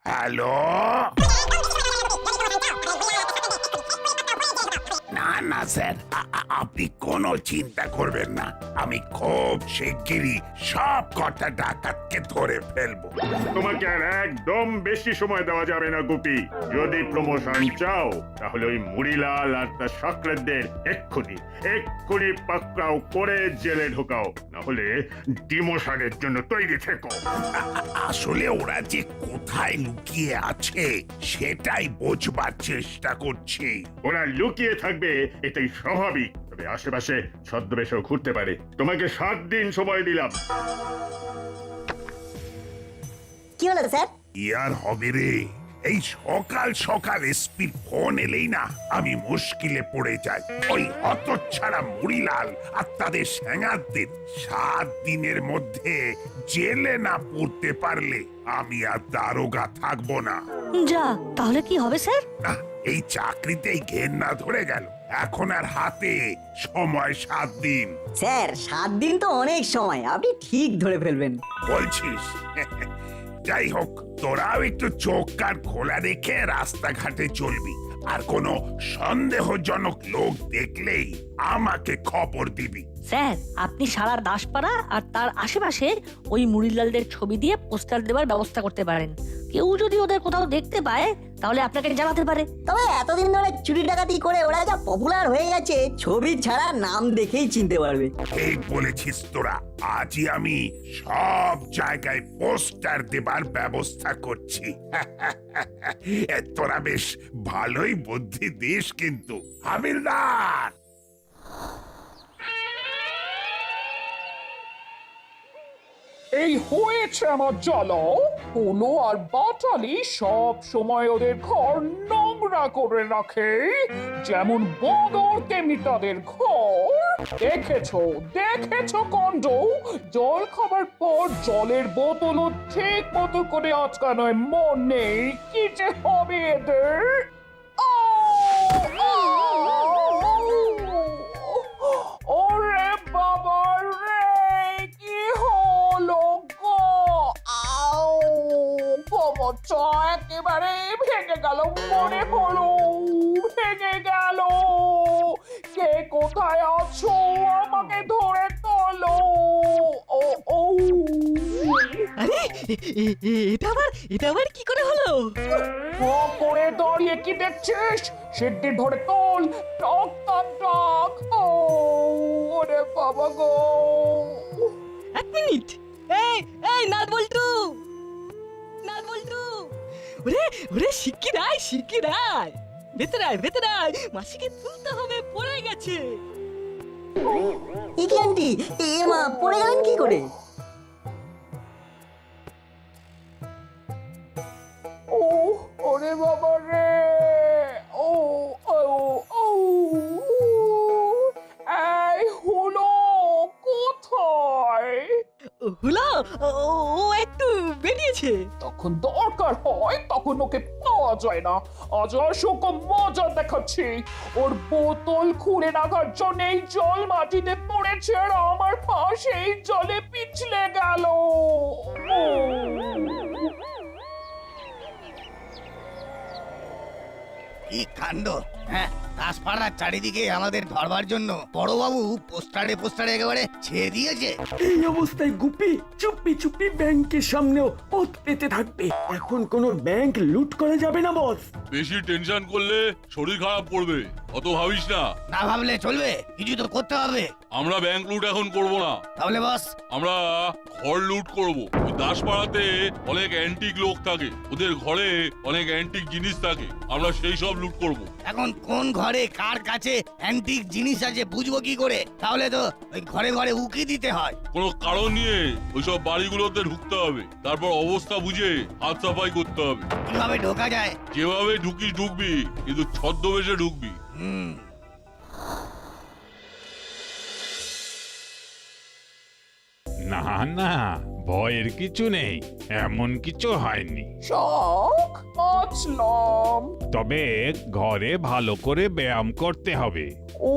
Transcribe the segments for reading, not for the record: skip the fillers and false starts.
Hello, না না sir, আপনি কোনো চিন্তা করবেন না। আমি খুব শিগগিরই সব কটা ডাকাতকে ধরে ফেলবো। তোমাকে আর একদম বেশি সময় দেওয়া যাবে না গুপি। যদি প্রমোশন চাও তাহলে ওই মুড়িলাল আর তার সক্রেতদের এক্ষুনি এক্ষুনি পাকড়াও করে জেলে ঢোকাও, নাহলে ডিমোশনের জন্য তৈরি থেকো। আসলে ওরা যে কোথায় লুকিয়ে আছে সেটাই বোঝবার চেষ্টা করছি। ওরা লুকিয়ে থাকবে এটাই স্বাভাবিক, তবে আশেপাশে ছদ্মবেশেও ঘুরতে পারে। তোমাকে 7 দিন সময় দিলাম। কি হলো স্যার? কি আর হবে রে, এই সকাল সকাল এসপির ফোন এলেই না আমি মুশকিলে পড়ে যাই। ওই হতচ্ছাড়া মুড়িলাল আর তাদের স্যাঙারদের 7 দিনের মধ্যে জেলে না পড়তে পারলে আমি আর দারোগা থাকবো না। যা, তাহলে কি হবে স্যার? না, এই চাকরিতেই ঘেন্না ধরে গেল। এখন আর হাতে সময় 7 দিন। স্যার 7 দিন তো অনেক সময়, আপনি ঠিক ধরে ফেলবেন। বলছিস? যাই হোক, তোরাও একটু চোখ কান খোলা রেখে রাস্তাঘাটে চলবি, আর কোনো সন্দেহজনক লোক দেখলেই আমাকে খবর দিবি। স্যার, আপনি সারা দাসপাড়া আর তার আশেপাশে ওই মুড়িলালদের ছবি দিয়ে পোস্টার দেওয়ার ব্যবস্থা করতে পারেন। কেউ যদি ওদের কোথাও দেখতে পায় তাহলে আপনাকে জানাতে পারে। তবে এতদিন ধরে চুরি ডাকাতি করে ওরা যা পপুলার হয়ে গেছে, ছবি ছাড়া নাম দেখেই চিনতে পারবে। ঠিক বলেছিস তোরা। আজই আমি সব জায়গায় পোস্টার দেবার ব্যবস্থা করছি। তোরা বেশ ভালোই বুদ্ধি দিস কিন্তু। হাবিলদার, এই হয়েছে আমার জ্বালা। হলো আর বাটালি সব সময় ওদের ঘর নোংরা করে রাখে, যেমন বদর তেমনি তাদের ঘর। দেখেছো দেখেছো কাণ্ড, জল খাবার পর জলের বোতলও ঠিক মতো করে আটকানোয় মন নেই। কি যে হবে এদের! ওরে বাবা রে, কি হলো গো? আও, কোমরটা একেবারে ভেঙে গেল মনে হলো, ভেঙে গেল। কে কোথায় আছো আমাকে ধরে তোলো। ও ও, আরে এটা আবার কি করে হলো? ও করে দাঁড়িয়ে কি দেখছিস? সিদ্ধি ধরে তোল, টক টক টক। ও ওরে বাবা গো! এক মিনিট, এই এই নাট বল্টু, ওরে ওরে শিগগির আয়, ভেতরে আয়, মাসিকে তুলতে হবে, পড়ে গেছে। কি আন্টি, এ মা, পড়ে গেলেন কি করে? ও ওরে বাবা রে! ও ও ও, এই হলো কোথায়? হলো, ও একটু বেরিয়েছে। তখন দরকার হয় তখন ওকে পাওয়া যায় না। আজ অশোক মজা দেখাচ্ছি। ওর বোতল খুলে রাখার জন্য এই জল মাটিতে পড়েছে আর আমার পাশে এই জলে পিছলে গেল। কি কাণ্ড! হ্যাঁ, দাসপাড়ার চারিদিকে আমাদের ধরবার জন্য বড়বাবু পোস্টারে একেবারে ছেয়ে দিয়েছে। এই অবস্থায় গুপি চুপি ব্যাংকের সামনেও পথ পেতে থাকবে। এখন কোনো ব্যাংক লুট করা যাবে না বস। বেশি টেনশন করলে শরীর খারাপ করবে, অত ভাবিস না। না ভাবলে চলবে, কিছু তো করতে হবে। আমরা ব্যাংক লুট এখন করব না, তাহলে বস? আমরা ঘর লুট করব। ওই দাসপাড়াতে অনেক অ্যান্টিক লোক থাকে, ওদের ঘরে অনেক অ্যান্টিক জিনিস থাকে, আমরা সেই সব লুট করব। এখন কোন ঘরে কার কাছে অ্যান্টিক জিনিস আছে বুঝবো কি করে? তাহলে তো ওই ঘরে উকি দিতে হয়। কোনো কারণ নিয়ে ওইসব বাড়িগুলোতে ঢুকতে হবে, তারপর অবস্থা বুঝে হাত সাফাই করতে হবে। কিভাবে ঢোকা যায়? যেভাবে ঢুকবি, কিন্তু ছদ্মবেশে ঢুকবি। না না, ভয়ের কিছু নেই, এমন কিছু হয়নি। শখ বাঁচলাম। তবে ঘরে ভালো করে ব্যায়াম করতে হবে। ও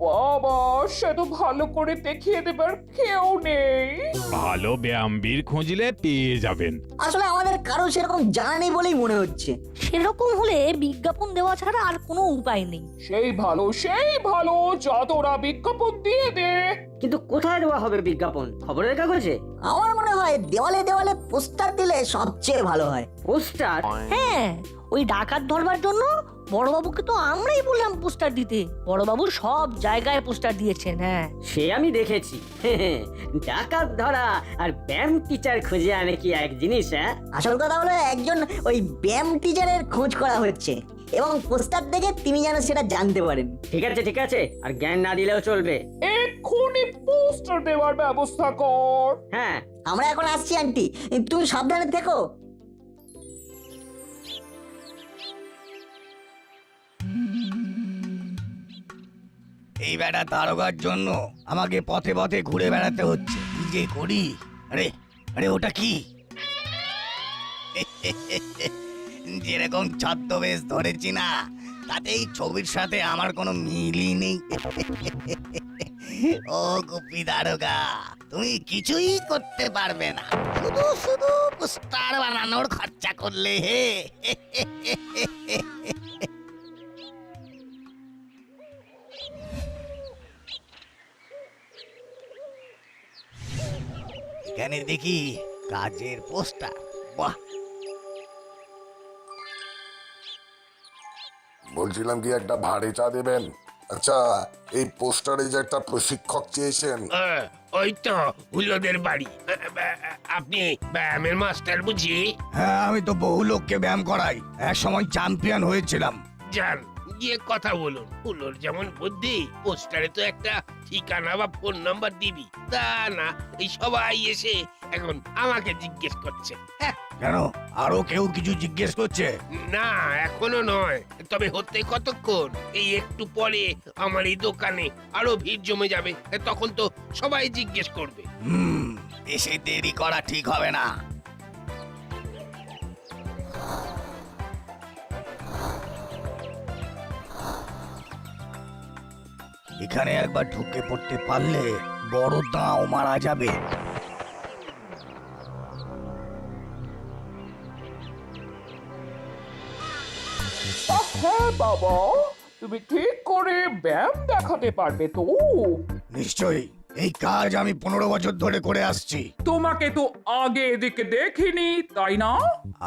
বাবা, সে তো ভালো করে দেখিয়ে দেবার কেউ নেই। ভালো ব্যায়ামবীর খুঁজলে পেয়ে যাবেন। আসলে আমাদের কারো সেরকম জানা নেই বলেই মনে হচ্ছে। সেরকম হলে বিজ্ঞাপন দেওয়া ছাড়া আর কোনো উপায় নেই। সেই ভালো যা তোরা বিজ্ঞাপন দিয়ে দে। কিন্তু কোথায় দেওয়া হবে বিজ্ঞাপন? খবরের কাগজে? আমার মনে হয় দেওয়ালে দেওয়ালে পোস্টার দিলে সবচেয়ে ভালো হয়। পোস্টার? হ্যাঁ, ওই ডাকাত ধরবার জন্য বড়বাবুকে তো আমরাই বললাম পোস্টার দিতে। বড়বাবু সব জায়গায় পোস্টার দিয়েছেন। হ্যাঁ, সে আমি দেখেছি। ডাকাত ধরা আর ব্যায়াম টিচার খুঁজে আনে কি এক জিনিস? হ্যাঁ, আসল কথা হলো একজন ওই ব্যায়াম টিচারের খোঁজ করা হচ্ছে এবং পোস্টার দেখে তিনি যেন সেটা জানতে পারেন। ঠিক আছে, আর জ্ঞান না দিলেও চলবে। এক্ষুনি পোস্টার দেওয়ার ব্যবস্থা কর। হ্যাঁ, আমরা এখন আসছি আন্টি, তুমি সাবধানে থেকো। এই বেটা দারোগার জন্য আমাকে পথে পথে ঘুরে বেড়াতে হচ্ছে। কি যে করি? আরে আরে ওটা কি? যেরকম ছদ্মবেশ ধরেছি না, তাতে এই ছবির সাথে আমার কোনো মিলই নেই। ও গুপি দারোগা, তুমি কিছুই করতে পারবে না, শুধু শুধু পোস্টার বানানোর খরচা করলে। হে এখানে দেখি কাজের পোস্টার। বাহ, বলছিলাম কি একটা ভাড়ে চা দেবেন? আচ্ছা, এই পোস্টারে যে একটা প্রশিক্ষক চেয়েছেন। ওই তো হুলোদের বাড়ি। আপনি ব্যায়ামের মাস্টার বুঝি? হ্যাঁ, আমি তো বহু লোককে ব্যায়াম করাই, এক সময় চ্যাম্পিয়ন হয়েছিলাম। যান, গিয়ে কথা বলুন। হুলোর যেমন বুদ্ধি, পোস্টারে তো একটা ঠিকানা বা ফোন নাম্বার দিবি। তা না, এই সবাই এসে এখন আমাকে জিজ্ঞেস করছে। কেন, আরো কেউ কিছু জিজ্ঞেস করছে? না, এখনো নয়, তবে হতে কতক্ষণ। এই একটু পরে আমার এই দোকানে আরো ভিড় জমে যাবে, তখন তো সবাই জিজ্ঞেস করবে। এসে দেরি করা ঠিক হবে না। এখানে একবার ঢুকে পড়তে পারলে বড় দাঁও মারা যাবে। হ্যাঁ বাবা, তুমি ঠিক করে ব্যায়াম দেখাতে পারবে তো? নিশ্চয়ই, এই কাজ আমি 15 বছর ধরে করে আসছি। তোমাকে তো আগে এদিকে দেখিনি, তাই না?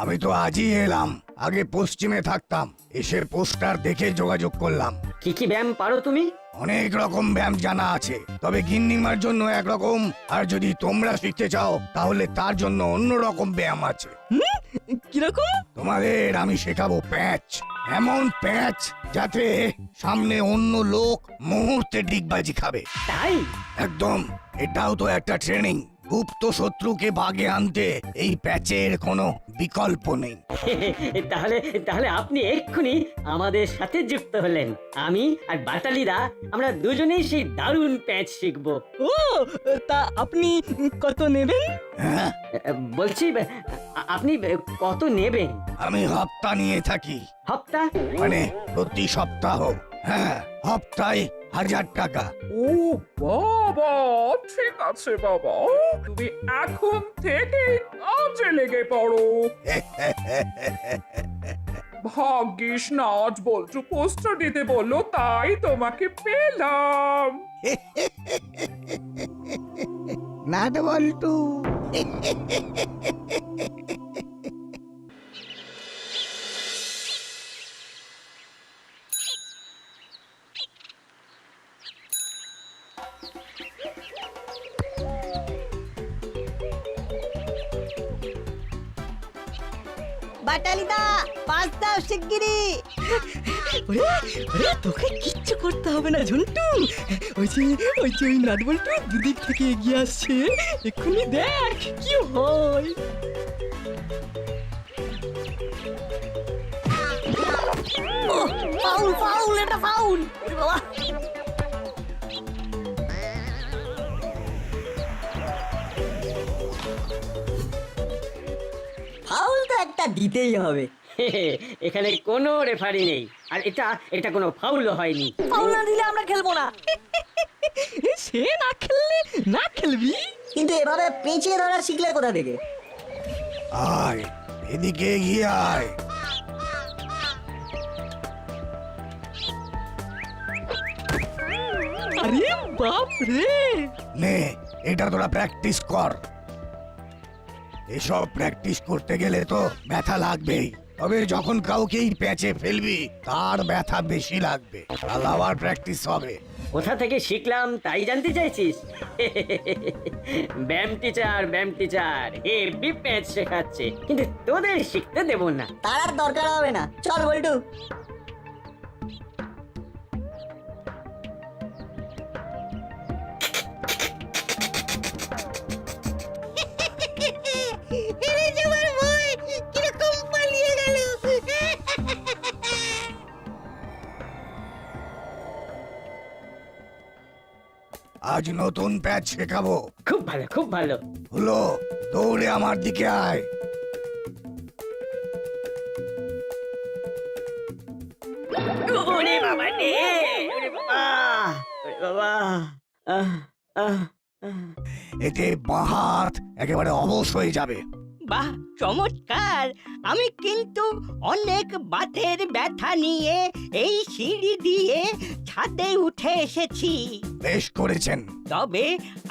আমি তো আজই এলাম, আগে পশ্চিমে থাকতাম, এসে পোস্টার দেখে যোগাযোগ করলাম। কি কি ব্যায়াম পারো তুমি? অনেক রকম ব্যায়াম জানা আছে, তবে গিন্নিমার জন্য একরকম, আর যদি তোমরা শিখতে চাও তাহলে তার জন্য অন্য রকম ব্যায়াম আছে। কিরকম? তোমাদের আমি শেখাবো প্যাঁচ, এমন প্যাঁচ যাতে সামনে অন্য লোক মুহূর্তে ডিগবাজি খাবে। তাই? একদম, এটাও তো একটা ট্রেনিং। গুপ্ত শত্রুকে ভাগে আনতে এই প্যাচের কোনো বিকল্প নেই। তাহলে তাহলে আপনি এক্ষুনি আমাদের সাথে যুক্ত হলেন। আমি আর বাটালিদা আমরা দুজনেই সেই দারুণ প্যাচ শিখবো। ও, তা আপনি কত নেবেন? হ্যাঁ, বলছি আপনি কত নেবেন? আমি হপ্তা নিয়ে থাকি। হপ্তা? মানে প্রতি সপ্তাহ। হ্যাঁ, হপ্তায় 1000 টাকা। ও বাবা, ঠিক আছে বাবা, তুমি এখন থেকে কাজে লেগে পড়ো। ভাগ্যিস না আজ বলছো পোস্টার দিতে বললো, তাই তোমাকে পেলাম। নাট বল্টু। বাটালিদা, পাঁচ দাও শিগগিরি। ওরে, তোকে কিচ্ছু করতে হবে না ঝন্টু। ওই যে ওই নাটবল্টু দুদিক থেকে এগিয়ে আসছে, এক্ষুনি দেখ কি হয়। ফাউল ফাউল, এটা ফাউল। বাবা, ফাউল তো একটা দিতেই হবে। এখানে কোনো রেফারি নেই, আর এটা কোনো ফাউলও হয়নি। ফাউল না দিলে আমরা খেলবো না। সে না খেললে না খেলবি। কিন্তু এভাবে পেঁচিয়ে ধরা শিখলে কোথা থেকে? আয় এদিকে এগিয়ে আয়। আরে বাপ রে, নে এটা তোরা প্র্যাকটিস কর। এসব প্র্যাকটিস করতে গেলে তো ব্যথা লাগবেই, তবে যখন কাউকে প্যাচে ফেলবি তার ব্যথা বেশি লাগবে। কাল আবার প্র্যাকটিস হবে। কোথা থেকে শিখলাম তাই জানতে চাইছিস? ব্যায়াম টিচার হেভি প্যাচ শেখাচ্ছে, কিন্তু তোদের শিখতে দেব না। তার আর দরকার হবে না, চল বল্টু। আজ নতুন প্যাচ শেখাবো। খুব ভালো, খুব ভালো। হলো, দৌড়ে আমার দিকে আয়। ওরে বাবা রে, ওরে বাবা, ওরে বাবা। আহ, আহ, আহ। এতে বাঁ হাত একেবারে অবশ হয়ে যাবে। বাহ চমৎকার। আমি কিন্তু অনেক বাতের ব্যথা নিয়ে এই সিঁড়ি দিয়ে ছাদে উঠে এসেছি। বেশ করেছেন। তবে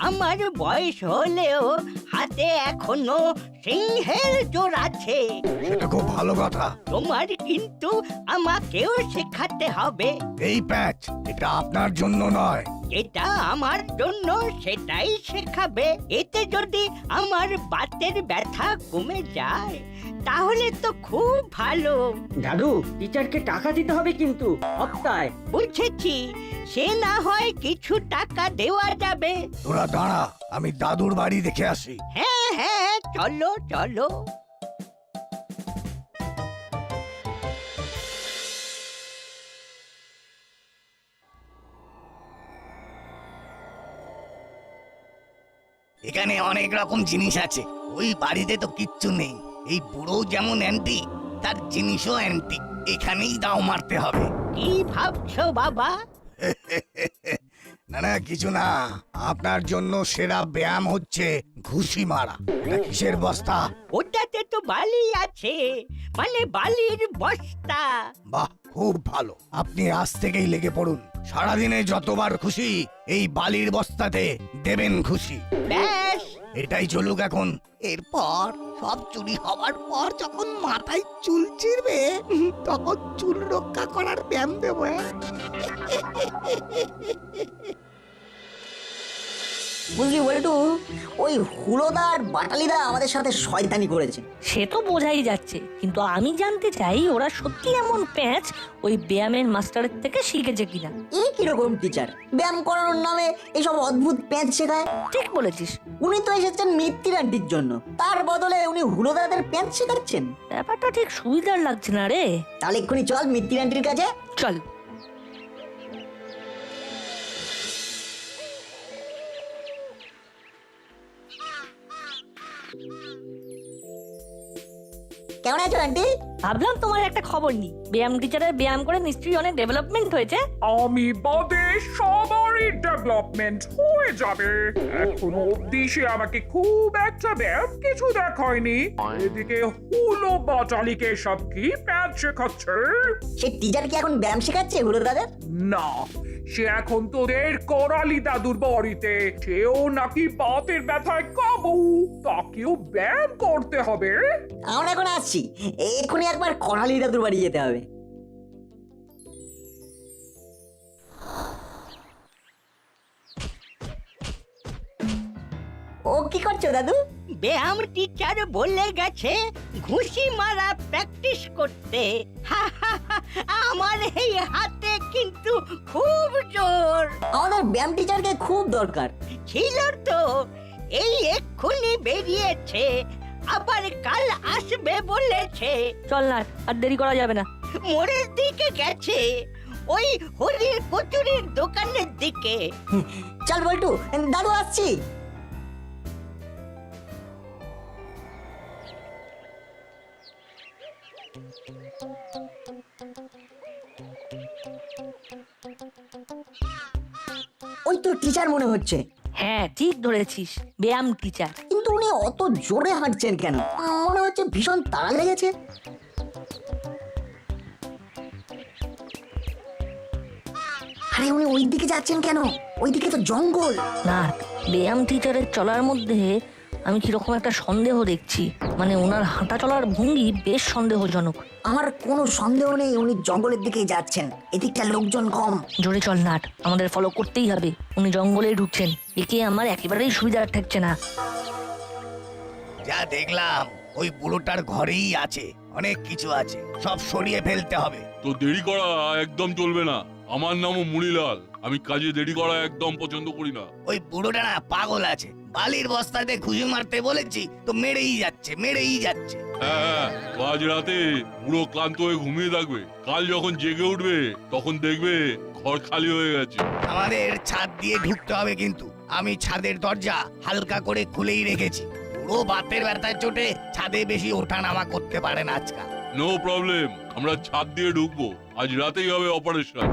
আমার বয়স হলেও হাতে এখনো সিংহের জোর আছে। সেটা খুব ভালো কথা। তোমার কিন্তু আমাকেও শেখাতে হবে। এই প্যাচ এটা আপনার জন্য নয়, এটা আমার জন্য, সেটাই শেখাবে। এতে যদি আমার বাতের ব্যথা কমে যায় তাহলে তো খুব ভালো। দাদু, টিচারকে টাকা দিতে হবে কিন্তু সপ্তাহে। বুঝেছি, সে না হয় কিছু টাকা দেওয়া যাবে। তোরা দাঁড়া, আমি দাদুর বাড়ি দেখে আসি। হ্যাঁ হ্যাঁ, চলো চলো। এখানে অনেক রকম জিনিস আছে, ওই বাড়িতে তো কিচ্ছু নেই। এই বুড়ো যেমন অ্যান্টি, তার জিনিসও অ্যান্টি। এখানেই দাও মারতে হবে। কি ভাবছো বাবা? না না, কিছু না। আপনার জন্য সেরা ব্যায়াম হচ্ছে ঘুষি মারা। এটা কিসের বস্তা? ওটাতে তো বালি আছে, মানে বালির বস্তা। বাহ, খুব ভালো। আপনি আজ থেকেই লেগে পড়ুন। সারাদিনে যতবার খুশি এই বালির বস্তাতে দেবেন খুশি। ব্যাস, এটাই চলুক এখন। এরপর সব চুরি হওয়ার পর যখন মাথায় চুল ছিঁড়বে তখন চুল রক্ষা করার ব্যায়াম দেবো। বুঝলি বল্টু, ওই হুলোদা আর বাটালিদা আমাদের সাথে শয়তানি করেছে। সে তো বোঝাই যাচ্ছে, কিন্তু আমি জানতে চাই ওরা সত্যি এমন প্যাচ ওই ব্যায়ামের মাস্টারের থেকে শিখেছে কিনা। এই কিরকম টিচার ব্যায়াম করানোর নামে এইসব অদ্ভুত প্যাঁচ শেখায়? ঠিক বলেছিস। উনি তো এসেছেন মিত্তির আন্টির জন্য, তার বদলে উনি হুলোদাদের প্যাঁচ শেখাচ্ছেন। ব্যাপারটা ঠিক সুবিধার লাগছে না রে। তাহলে এক্ষুনি চল মিত্তির আন্টির কাছে। চল। কেমন আছো আন্টি? ভাবলাম তোমার একটা খবর নি, ব্যায়াম টিচারের ব্যায়াম করে নিশ্চয়ই অনেক ডেভেলপমেন্ট হয়েছে। আমি বাদে সবারই ডেভেলপমেন্ট হয়ে যাবে। এখনো অব্দি সে আমাকে খুব একটা ব্যায়াম কিছু দেখায়নি। এদিকে হুলো বাটালিকে সব কি প্যাচ শেখাচ্ছে। সে টিচার কি এখন ব্যায়াম শেখাচ্ছে হুলোদাদের? না, সে এখন তোদের করালি দাদুর বাড়িতে। সেও নাকি বাতের ব্যথায় কাবু, তাকেও ব্যায়াম করতে হবে। আমরা এখন আসছি, এক্ষুনি একবার করালি দাদুর বাড়ি যেতে হবে। ও কি করছো দাদু? ব্যায়াম টিচার বলে গেছে ঘুষি মারা প্র্যাকটিস করতে। আমার এই হাতে কিন্তু খুব জোর। আমাদের ব্যায়াম টিচারকে খুব দরকার ছিল তো, এই এক্ষুনি বেরিয়েছে, আবার কাল আসবে বলেছে। চল না, আর দেরি করা যাবে না। মোড়ের দিকে গেছে, ওই হরির কচুরির দোকানের দিকে। চল বল্টু, দাদু আসছি। ওই তো টিচার মনে হচ্ছে, হ্যাঁ ঠিক ধরেছিস, ব্যায়াম টিচার। কিন্তু উনি অত জোরে হাঁটছেন কেন? মনে হচ্ছে ভীষণ তাড়া লেগেছে। আরে উনি ওই দিকে যাচ্ছেন কেন? ওইদিকে তো জঙ্গল। না, ব্যায়াম টিচারের চলার মধ্যে আমি কিরকম একটা সন্দেহ দেখছি, মানে ওনার হাঁটা চলার ভঙ্গি বেশ সন্দেহজনক। আমার কোনো সন্দেহ নেই উনি জঙ্গলের দিকেই যাচ্ছেন, এদিকটা লোকজন কম। জোরে চল নাট, আমাদের ফলো করতেই হবে। উনি জঙ্গলে ঢুকছেন, একে আমার একেবারেই সুবিধা ঠেকছে না। যা দেখলাম ওই বুড়োটার ঘরেই আছে, অনেক কিছু আছে, সব সরিয়ে ফেলতে হবে। তো দেরি করা একদম চলবে না। আমার নামও মুড়িলাল, আমি কাজে দেরি করা একদম পছন্দ করি না। ওই বুড়োটা না পাগল আছে, বালির বস্তাতে খুশি মারতে বলেছি তো মেরেই যাচ্ছে। হ্যাঁ, আজ রাতে পুরো ক্লান্ত হয়ে ঘুমিয়ে থাকবে, কাল যখন জেগে উঠবে তখন দেখবে ঘর খালি হয়ে গেছে। আমাদের ছাদ দিয়ে ঢুকতে হবে, কিন্তু আমি ছাদের দরজা হালকা করে খুলেই রেখেছি। পুরো বাতের ব্যথার চোটে ছাদে বেশি ওঠা নামা করতে পারে না আজকাল। নো প্রবলেম, আমরা ছাদ দিয়ে ঢুকবো, আজ রাতেই হবে অপারেশন।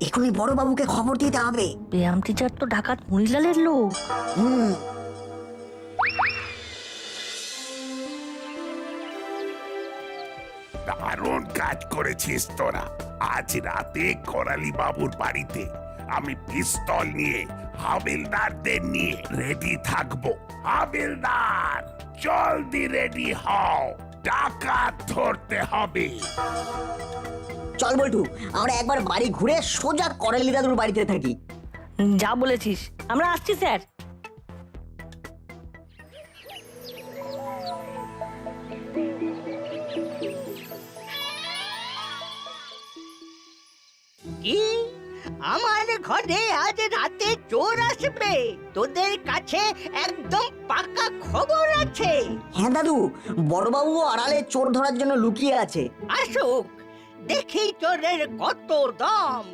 এখনই বড় বাবুকে খবর দিতে হবে। ব্যায়াম টিচার তো ডাকাত মুড়িলালের লোক। দারুণ কাজ করেছিস তোরা। আজ রাতে করালি বাবুর বাড়িতে আমি পিস্তল নিয়ে হাবিলদারদের নিয়ে রেডি থাকবো। হাবিলদার, জলদি রেডি হও, ডাকাত ধরতে হবে। চল বল্টু, আমরা একবার বাড়ি ঘুরে সোজা করালি দাদুর বাড়িতে থাকি। যা বলেছিস, আমরা আসছি স্যার। কি আমার ঘরে আজ রাতে চোর আসবে? তোদের কাছে একদম পাকা খবর আছে। হ্যাঁ দাদু, বড়বাবু আড়ালে চোর ধরার জন্য লুকিয়ে আছে। আসুক, দেখি চোরের কত দম।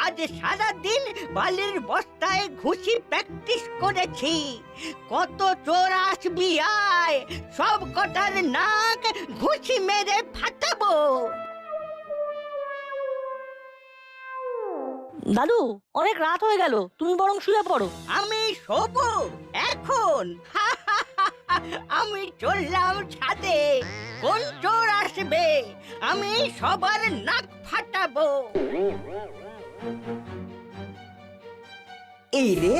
আজ সারাদিন বালির বস্তায় ঘুষি প্র্যাকটিস করেছি। কত চোর আসবি আয়, সব কটার নাক ঘুষি মেরে ফাটাবো। দাদু, অনেক রাত হয়ে গেল, তুমি বরং শুয়ে পড়ো। আমি শোবো এখন? আমি চললাম ছাদে, কোন চোর আসবে আমি সবার নাক ফাটাবো। এই রে,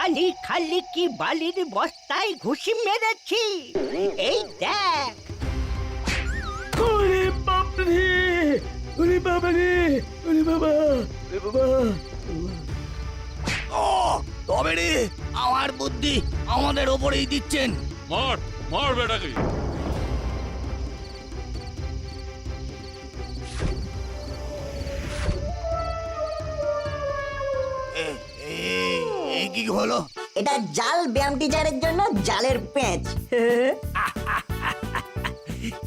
খালি খালি কি বালির বস্তায় ঘুষি মেরেছি, এই দেখ। ওরে বাপরে, ওরে বাবা রে, ওরে বাবা, ওরে বাবা। ও তবে রে, আমার বুদ্ধি আমাদের ওপরেই দিচ্ছেন। মার মার বেটাকে। এই কি হলো? এটা জাল ব্যায়াম টিচারের জন্য জালের প্যাঁচ।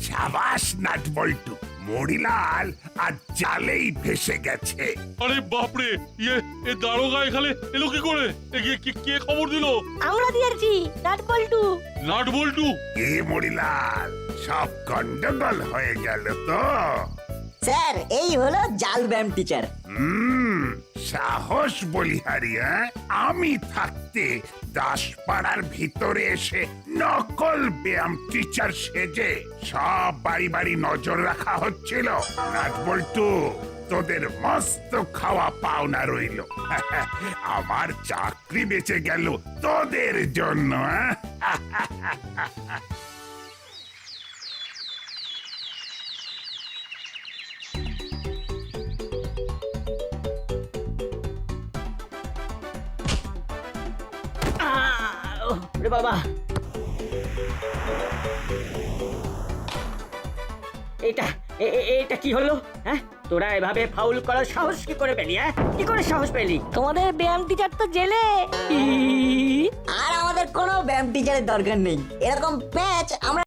সাবাস নাট বল্টু, মরিলাল আর জালেই ভেসে গেছে। আরে বাপরে, এ দারোগা এখানে এলো কি করে? কে খবর দিল? আমরা দিয়েছি, নাট বল্টু। নাট বল্টু? এ মরিলাল, সব গন্ডগোল হয়ে গেল তো। স্যার, এই হলো জাল ব্যায়াম টিচার। সাহস বলিহারি, আমি থাকতে দাসপাড়ার ভিতরে এসে নকল ব্যায়াম টিচার সেজে সব বাড়ি বাড়ি নজর রাখা হচ্ছিল। নাট বল্টু, তোদের মস্ত খাওয়া পাওনা রইল। আমার চাকরি বেঁচে গেল তোদের জন্য। ওরে বাবা, এটা কি হলো? হ্যাঁ, তোরা এভাবে ফাউল করার সাহস কি করে পেলি? হ্যাঁ, কি করে সাহস পেলি? তোমাদের ব্যায়াম টিচার তো জেলে। আর আমাদের কোনো ব্যায়াম টিচারের দরকার নেই, এরকম প্যাচ আমরা